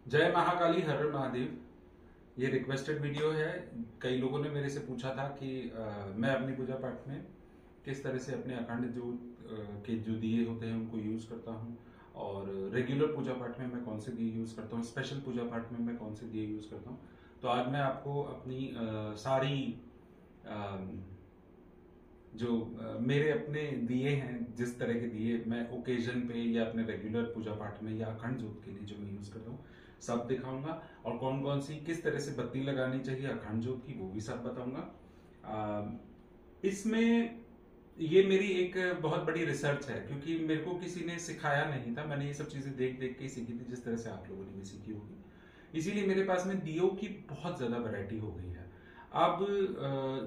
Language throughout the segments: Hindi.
जय महाकाली हर हर महादेव। ये रिक्वेस्टेड वीडियो है। कई लोगों ने मेरे से पूछा था कि मैं अपनी पूजा पाठ में किस तरह से अपने अखंड ज्योत के जो दिए होते हैं उनको यूज़ करता हूँ, और रेगुलर पूजा पाठ में मैं कौन से दिए यूज़ करता हूँ, स्पेशल पूजा पाठ में मैं कौन से दिए यूज़ करता हूँ। तो आज मैं आपको अपनी सारी जो मेरे अपने दिए हैं, जिस तरह के दिए मैं ओकेजन पे या अपने रेगुलर पूजा पाठ में या अखंड ज्योत के लिए जो मैं यूज़ करता हूँ, सब दिखाऊंगा। और कौन कौन सी किस तरह से बत्ती लगानी चाहिए अखंड ज्योत की, वो भी सब बताऊंगा। इसमें ये मेरी एक बहुत बड़ी रिसर्च है, क्योंकि मेरे को किसी ने सिखाया नहीं था। मैंने ये सब चीज़ें देख देख के सीखी थी, जिस तरह से आप लोगों ने भी सीखी होगी। इसीलिए मेरे पास में दियों की बहुत ज़्यादा वैरायटी हो गई है। अब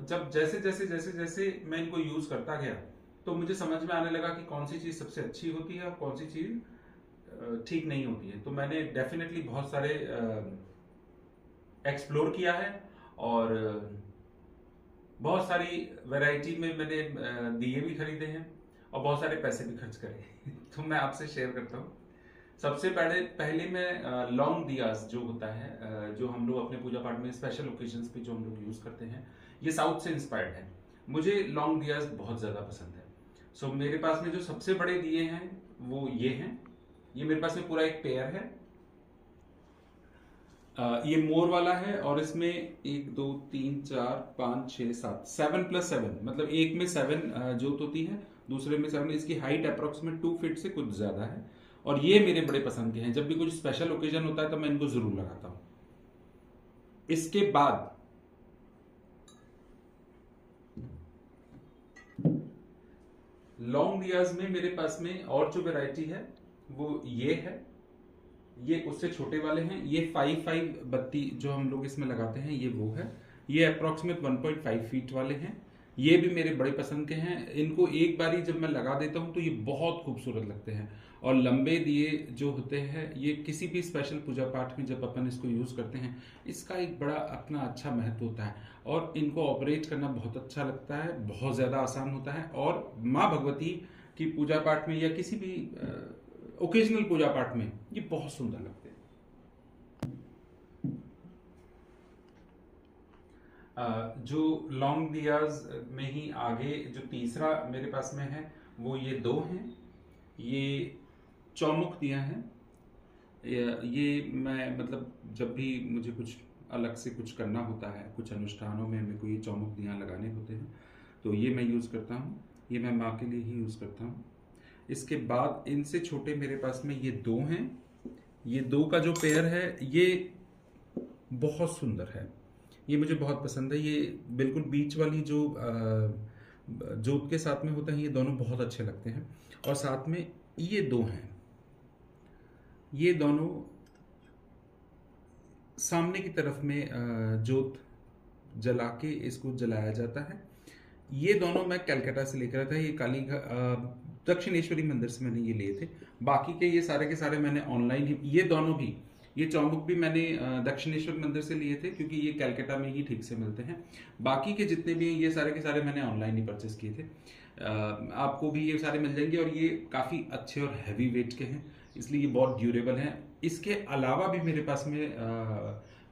जब जैसे जैसे जैसे जैसे मैं इनको यूज़ करता गया, तो मुझे समझ में आने लगा कि कौन सी चीज़ सबसे अच्छी होती है और कौन सी चीज़ ठीक नहीं होती है। तो मैंने डेफिनेटली बहुत सारे एक्सप्लोर किया है, और बहुत सारी वैरायटी में मैंने दिए भी खरीदे हैं और बहुत सारे पैसे भी खर्च करे। तो मैं आपसे शेयर करता हूँ। सबसे पहले पहले मैं लॉन्ग दियास जो होता है, जो हम लोग अपने पूजा पाठ में स्पेशल ओकेजन्स पे जो हम लोग यूज़ करते हैं, ये साउथ से इंस्पायर्ड है। मुझे लॉन्ग दियास बहुत ज़्यादा पसंद है। सो मेरे पास में जो सबसे बड़े दिए हैं वो ये हैं। ये मेरे पास में पूरा एक पेयर है। ये मोर वाला है, और इसमें 1 2 3 4 5 6 7 7+7, मतलब एक में 7 जोत होती है, दूसरे में 7। इसकी हाइट अप्रोक्सीमेट 2 फीट से कुछ ज़्यादा है। और ये मेरे बड़े पसंद के हैं। जब भी कुछ स्पेशल ओकेजन होता है तो मैं इनको ज़रूर लगाता हूँ। इसके बाद लॉन्ग दियाज में मेरे पास में और जो वेराइटी है वो ये है। ये उससे छोटे वाले हैं। ये 5 बत्ती जो हम लोग इसमें लगाते हैं, ये वो है। ये अप्रोक्सीमेट 1.5 फीट वाले हैं। ये भी मेरे बड़े पसंद के हैं। इनको एक बारी जब मैं लगा देता हूँ तो ये बहुत खूबसूरत लगते हैं। और लंबे दिए जो होते हैं, ये किसी भी स्पेशल पूजा पाठ में जब अपन इसको यूज़ करते हैं, इसका एक बड़ा अपना अच्छा महत्व होता है। और इनको ऑपरेट करना बहुत अच्छा लगता है, बहुत ज़्यादा आसान होता है। और माँ भगवती की पूजा पाठ में या किसी भी ओकेजनल पूजा पाठ में ये बहुत सुंदर लगते हैं। जो लॉन्ग दियाज में ही आगे जो तीसरा मेरे पास में है, वो ये दो हैं। ये चौमुख दिया है। ये मैं मतलब जब भी मुझे कुछ अलग से कुछ करना होता है, कुछ अनुष्ठानों में मेरे को ये चौमुख दिया लगाने होते हैं, तो ये मैं यूज़ करता हूँ। ये मैं माँ के लिए ही यूज़ करता हूँ। इसके बाद इनसे छोटे मेरे पास में ये दो हैं। ये दो का जो पेयर है ये बहुत सुंदर है। ये मुझे बहुत पसंद है। ये बिल्कुल बीच वाली जो जोत के साथ में होता है, ये दोनों बहुत अच्छे लगते हैं। और साथ में ये दो हैं। ये दोनों सामने की तरफ में जोत जला के इसको जलाया जाता है। ये दोनों मैं कलकत्ता से लेकर आया था। ये काली दक्षिणेश्वरी मंदिर से मैंने ये लिए थे। बाकी के ये सारे के सारे मैंने ऑनलाइन ही, ये दोनों भी, ये चौमुख भी मैंने दक्षिणेश्वर मंदिर से लिए थे, क्योंकि ये कलकत्ता में ही ठीक से मिलते हैं। बाकी के जितने भी हैं ये सारे के सारे मैंने ऑनलाइन ही परचेस किए थे। आपको भी ये सारे मिल जाएंगे, और ये काफ़ी अच्छे और हैवी वेट के हैं, इसलिए ये बहुत ड्यूरेबल हैं। इसके अलावा भी मेरे पास में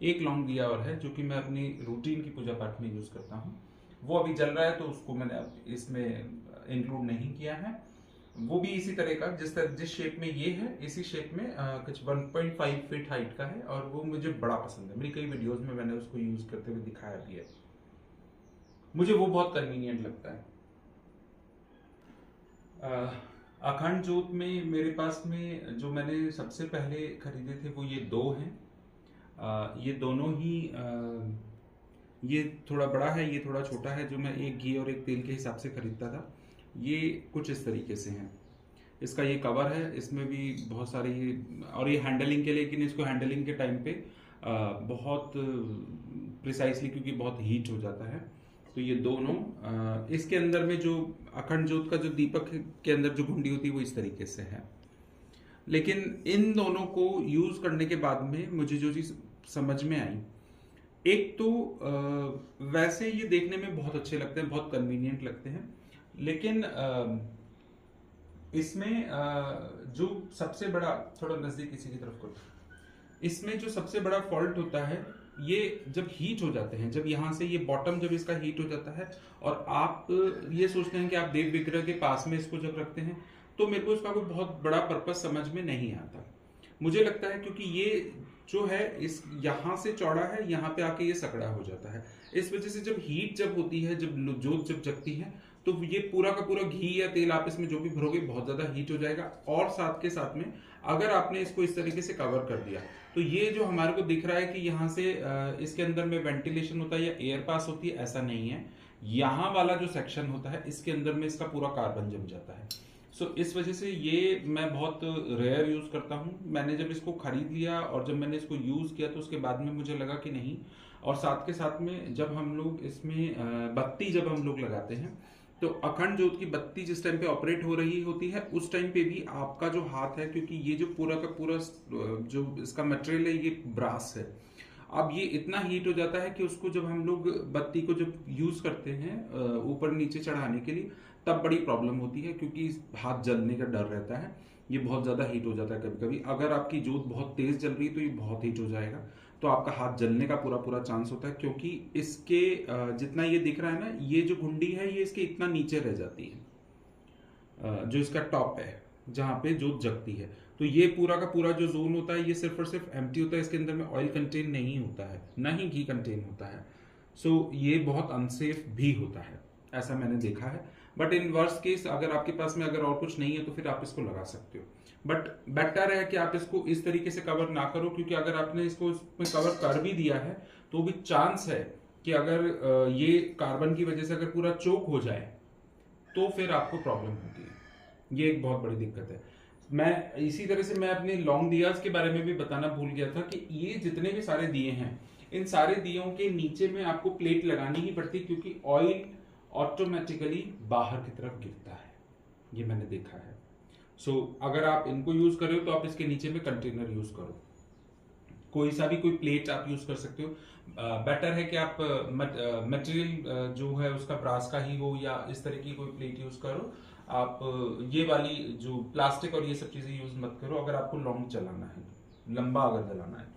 एक लौंग दिया और है, जो कि मैं अपनी रूटीन की पूजा पाठ में यूज़ करता हूँ। वो अभी जल रहा है, तो उसको मैंने अब इसमें इंक्लूड नहीं किया है। वो भी इसी तरह का, जिस शेप में ये है, इसी शेप में कुछ 1.5 फीट हाइट का है, और वो मुझे बड़ा पसंद है। मेरी कई वीडियोस में मैंने उसको यूज करते हुए दिखाया भी है। मुझे वो बहुत कन्वीनियंट लगता है। अखंड ज्योत में मेरे पास में जो मैंने सबसे पहले खरीदे थे वो ये दो हैं। ये दोनों ही ये थोड़ा बड़ा है, ये थोड़ा छोटा है। जो मैं एक घी और एक तेल के हिसाब से खरीदता था, ये कुछ इस तरीके से हैं। इसका ये कवर है, इसमें भी बहुत सारे ये, और ये हैंडलिंग के लिए, लेकिन इसको हैंडलिंग के टाइम पे बहुत प्रिसाइसली, क्योंकि बहुत हीट हो जाता है। तो ये दोनों इसके अंदर में जो अखंड ज्योत का जो दीपक के अंदर जो घुंडी होती है वो इस तरीके से है। लेकिन इन दोनों को यूज करने के बाद में मुझे जो चीज समझ में आई, एक तो वैसे ये देखने में बहुत अच्छे लगते हैं, बहुत कन्वीनियंट लगते हैं, लेकिन इसमें जो सबसे बड़ा, थोड़ा नजदीक इसी की तरफ करो, इसमें जो सबसे बड़ा फॉल्ट होता है, ये जब हीट हो जाते हैं, जब यहाँ से ये बॉटम जब इसका हीट हो जाता है और आप ये सोचते हैं कि आप देव विग्रह के पास में इसको जब रखते हैं, तो मेरे को इसका कोई बहुत बड़ा पर्पस समझ में नहीं आता। मुझे लगता है क्योंकि ये जो है इस यहाँ से चौड़ा है, यहाँ पे आके ये सकड़ा हो जाता है, इस वजह से जब हीट जब होती है, जब जोत जब जगती है, तो ये पूरा का पूरा घी या तेल आप इसमें जो भी भरोगे बहुत ज्यादा हीट हो जाएगा। और साथ के साथ में अगर आपने इसको इस तरीके से कवर कर दिया, तो ये जो हमारे को दिख रहा है कि यहाँ से इसके अंदर में वेंटिलेशन होता है या एयर पास होती है, ऐसा नहीं है। यहाँ वाला जो सेक्शन होता है इसके अंदर में इसका पूरा कार्बन जम जाता है। सो इस वजह से ये मैं बहुत रेयर यूज करता हूँ। मैंने जब इसको खरीद लिया और जब मैंने इसको यूज किया तो उसके बाद में मुझे लगा कि नहीं। और साथ के साथ में जब हम लोग इसमें बत्ती जब हम लोग लगाते हैं, तो अखंड ज्योत की बत्ती जिस टाइम पे ऑपरेट हो रही होती है, उस टाइम पे भी आपका जो हाथ है, क्योंकि ये जो पूरा का पूरा जो इसका मटेरियल है ये ब्रास है, अब ये इतना हीट हो जाता है कि उसको जब हम लोग बत्ती को जब यूज करते हैं ऊपर नीचे चढ़ाने के लिए, तब बड़ी प्रॉब्लम होती है, क्योंकि हाथ जलने का डर रहता है। ये बहुत ज्यादा हीट हो जाता है कभी कभी। अगर आपकी जोत बहुत तेज जल रही है तो ये बहुत हीट हो जाएगा, तो आपका हाथ जलने का पूरा पूरा चांस होता है। क्योंकि इसके जितना ये दिख रहा है ना, ये जो गुंडी है ये इसके इतना नीचे रह जाती है, जो इसका टॉप है जहां पे जोत जगती है, तो ये पूरा का पूरा जो जोन होता है ये सिर्फ और सिर्फ एम्प्टी होता है। इसके अंदर में ऑयल कंटेन नहीं होता है, ना ही घी कंटेन होता है। सो ये बहुत अनसेफ भी होता है, ऐसा मैंने देखा है। बट इन वर्स्ट केस अगर आपके पास में अगर और कुछ नहीं है तो फिर आप इसको लगा सकते हो। बट बेटर है कि आप इसको इस तरीके से कवर ना करो, क्योंकि अगर आपने इसको इसमें कवर कर भी दिया है तो भी चांस है कि अगर ये कार्बन की वजह से अगर पूरा चोक हो जाए तो फिर आपको प्रॉब्लम होती है। ये एक बहुत बड़ी दिक्कत है। मैं इसी तरह से मैं अपने लॉन्ग दियाज के बारे में भी बताना भूल गया था कि ये जितने भी सारे दिए हैं, इन सारे दियों के नीचे में आपको प्लेट लगानी ही पड़ती है, क्योंकि ऑयल ऑटोमेटिकली बाहर की तरफ गिरता है, ये मैंने देखा है। सो अगर आप इनको यूज कर रहे हो तो आप इसके नीचे में कंटेनर यूज करो, कोई सा भी कोई प्लेट आप यूज कर सकते हो। बेटर है कि आप मटेरियल जो है उसका ब्रास का ही हो या इस तरह की कोई प्लेट यूज करो। आप ये वाली जो प्लास्टिक और ये सब चीजें यूज मत करो अगर आपको लॉन्ग चलाना है, लंबा अगर जलाना है।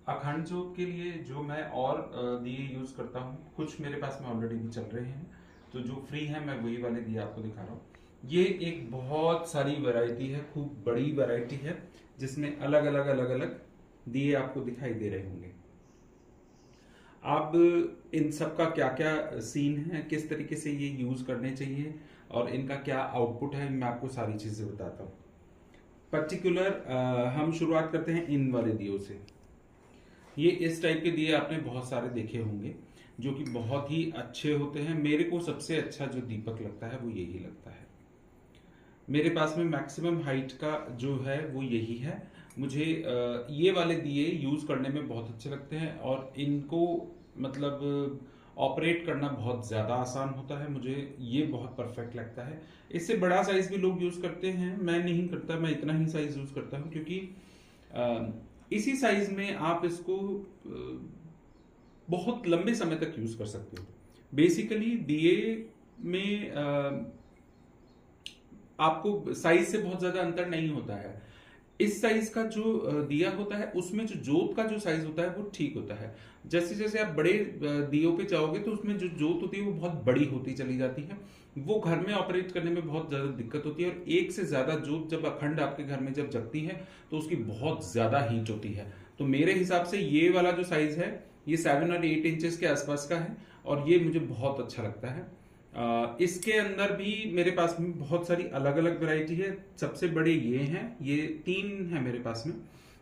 अखंड ज्योत के लिए जो मैं और दिए यूज करता हूँ, कुछ मेरे पास में ऑलरेडी भी चल रहे हैं, तो जो फ्री है मैं वही वाले दिए आपको दिखा रहा हूँ। ये एक बहुत सारी वैरायटी है, खूब बड़ी वैरायटी है, जिसमें अलग अलग दिए आपको दिखाई दे रहे होंगे। अब इन सब का क्या क्या सीन है, किस तरीके से ये यूज करने चाहिए और इनका क्या आउटपुट है, मैं आपको सारी चीजें बताता हूँ। पर्टिकुलर हम शुरुआत करते हैं इन वाले दियों से। ये इस टाइप के दिए आपने बहुत सारे देखे होंगे जो कि बहुत ही अच्छे होते हैं। मेरे को सबसे अच्छा जो दीपक लगता है वो यही लगता है। मेरे पास में मैक्सिमम हाइट का जो है वो यही है। मुझे ये वाले दिए यूज करने में बहुत अच्छे लगते हैं और इनको मतलब ऑपरेट करना बहुत ज्यादा आसान होता है। मुझे ये बहुत परफेक्ट लगता है। इससे बड़ा साइज भी लोग यूज करते हैं, मैं नहीं करता, मैं इतना ही साइज यूज करता हूँ, क्योंकि इसी साइज में आप इसको बहुत लंबे समय तक यूज कर सकते हो। बेसिकली दिए में आपको साइज से बहुत ज्यादा अंतर नहीं होता है। इस साइज का जो दिया होता है उसमें जो जोत का जो साइज होता है वो ठीक होता है। जैसे जैसे आप बड़े दियों पे जाओगे तो उसमें जो जोत होती है वो बहुत बड़ी होती चली जाती है, वो घर में ऑपरेट करने में बहुत ज्यादा दिक्कत होती है। और एक से ज्यादा जोत जब अखंड आपके घर में जब जगती है तो उसकी बहुत ज्यादा हीट होती है। तो मेरे हिसाब से ये वाला जो साइज है ये 7 और 8 इंचेस के आसपास का है और ये मुझे बहुत अच्छा लगता है। इसके अंदर भी मेरे पास में बहुत सारी अलग अलग वैरायटी है। सबसे बड़े ये हैं, ये 3 है मेरे पास में।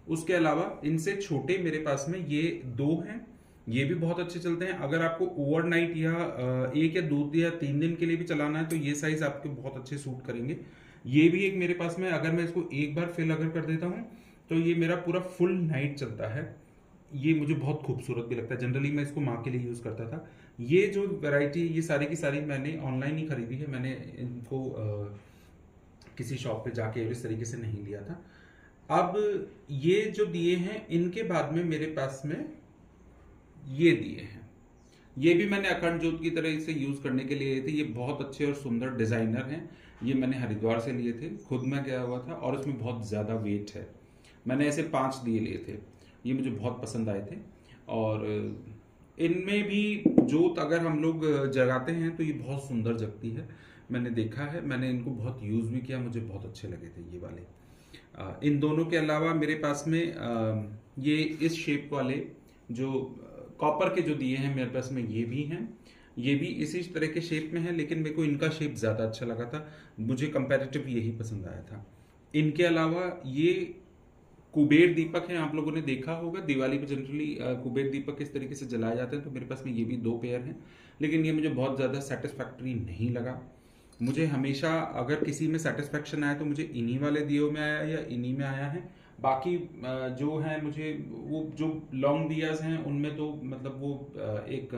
उसके अलावा इनसे छोटे मेरे पास में ये 2 हैं, ये भी बहुत अच्छे चलते हैं। अगर आपको ओवरनाइट या 1 या 2 या 3 दिन के लिए भी चलाना है तो ये साइज आपको बहुत अच्छे सूट करेंगे। ये भी एक मेरे पास में, अगर मैं इसको एक बार फिल अगर कर देता हूँ तो ये मेरा पूरा फुल नाइट चलता है। ये मुझे बहुत खूबसूरत भी लगता है। जनरली मैं इसको माँ के लिए यूज करता था। ये जो वैरायटी ये सारी की सारी मैंने ऑनलाइन ही खरीदी है, मैंने इनको किसी शॉप पे जाके इस तरीके से नहीं लिया था। अब ये जो दिए हैं इनके बाद में मेरे पास में ये दिए हैं, ये भी मैंने अखंड ज्योत की तरह इसे यूज करने के लिए लिए थे। ये बहुत अच्छे और सुंदर डिजाइनर हैं। ये मैंने हरिद्वार से लिए थे, खुद मैं गया हुआ था और इसमें बहुत ज्यादा वेट है। मैंने ऐसे 5 दिए लिए थे, ये मुझे बहुत पसंद आए थे। और इनमें भी जोत अगर हम लोग जगाते हैं तो ये बहुत सुंदर जगती है, मैंने देखा है, मैंने इनको बहुत यूज़ भी किया, मुझे बहुत अच्छे लगे थे ये वाले। इन दोनों के अलावा मेरे पास में ये इस शेप वाले जो कॉपर के जो दिए हैं मेरे पास में, ये भी हैं, ये भी इसी तरह के शेप में है, लेकिन मेरे को इनका शेप ज़्यादा अच्छा लगा था, मुझे कंपैरेटिव यही पसंद आया था। इनके अलावा ये कुबेर दीपक है, आप लोगों ने देखा होगा दिवाली पे जनरली कुबेर दीपक किस तरीके से जलाए जाते हैं, तो मेरे पास में ये भी 2 पेयर हैं, लेकिन ये मुझे बहुत ज़्यादा सेटिस्फैक्टरी नहीं लगा। मुझे हमेशा अगर किसी में सेटिस्फैक्शन आया तो मुझे इन्हीं वाले दियों में आया या इन्हीं में आया है। बाकी जो है मुझे वो जो लॉन्ग दियाज हैं उनमें तो मतलब वो एक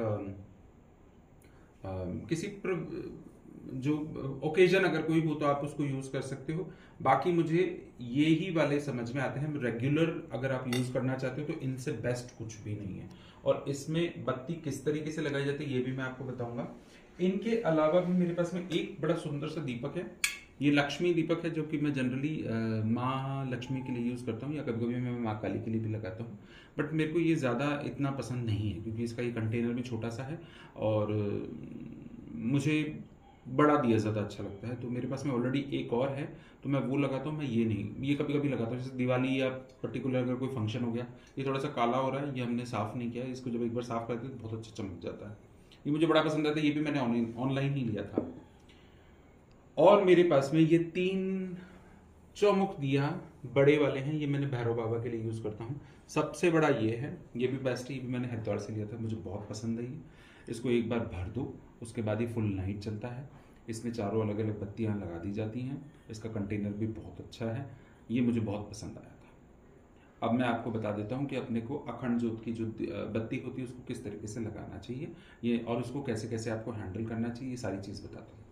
किसी जो ओकेजन अगर कोई हो तो आप उसको यूज कर सकते हो। बाकी मुझे ये ही वाले समझ में आते हैं, रेगुलर अगर आप यूज करना चाहते हो तो इनसे बेस्ट कुछ भी नहीं है। और इसमें बत्ती किस तरीके से लगाई जाती है ये भी मैं आपको बताऊंगा। इनके अलावा भी मेरे पास में एक बड़ा सुंदर सा दीपक है, ये लक्ष्मी दीपक है, जो कि मैं जनरली माँ लक्ष्मी के लिए यूज़ करता हूँ, या कभी कभी मैं माँ काली के लिए भी लगाता हूँ। बट मेरे को ये ज़्यादा इतना पसंद नहीं है क्योंकि इसका ये कंटेनर भी छोटा सा है और मुझे बड़ा दिया ज़्यादा अच्छा लगता है। तो मेरे पास में ऑलरेडी एक और है तो मैं वो लगाता हूँ, मैं ये नहीं, ये कभी कभी लगाता हूँ जैसे दिवाली या पर्टिकुलर अगर कोई फंक्शन हो गया। ये थोड़ा सा काला हो रहा है, ये हमने साफ़ नहीं किया, इसको जब एक बार साफ़ करते तो बहुत अच्छा चमक जाता है। ये मुझे बड़ा पसंद आता है, ये भी मैंने ऑनलाइन ही लिया था। और मेरे पास में ये 3 चौमुख दिया बड़े वाले हैं, ये मैंने भैरव बाबा के लिए यूज़ करता हूँ। सबसे बड़ा ये है, ये भी बेस्ट है, ये भी मैंने हरिद्वार से लिया था, मुझे बहुत पसंद है ये। इसको एक बार भर दो, उसके बाद ही फुल नाइट चलता है। इसमें चारों अलग अलग बत्तियाँ लगा दी जाती हैं, इसका कंटेनर भी बहुत अच्छा है, ये मुझे बहुत पसंद आया था। अब मैं आपको बता देता हूँ कि अपने को अखंड ज्योत की जो बत्ती होती है उसको किस तरीके से लगाना चाहिए ये, और उसको कैसे कैसे आपको हैंडल करना चाहिए, ये सारी चीज़ बताता हूँ।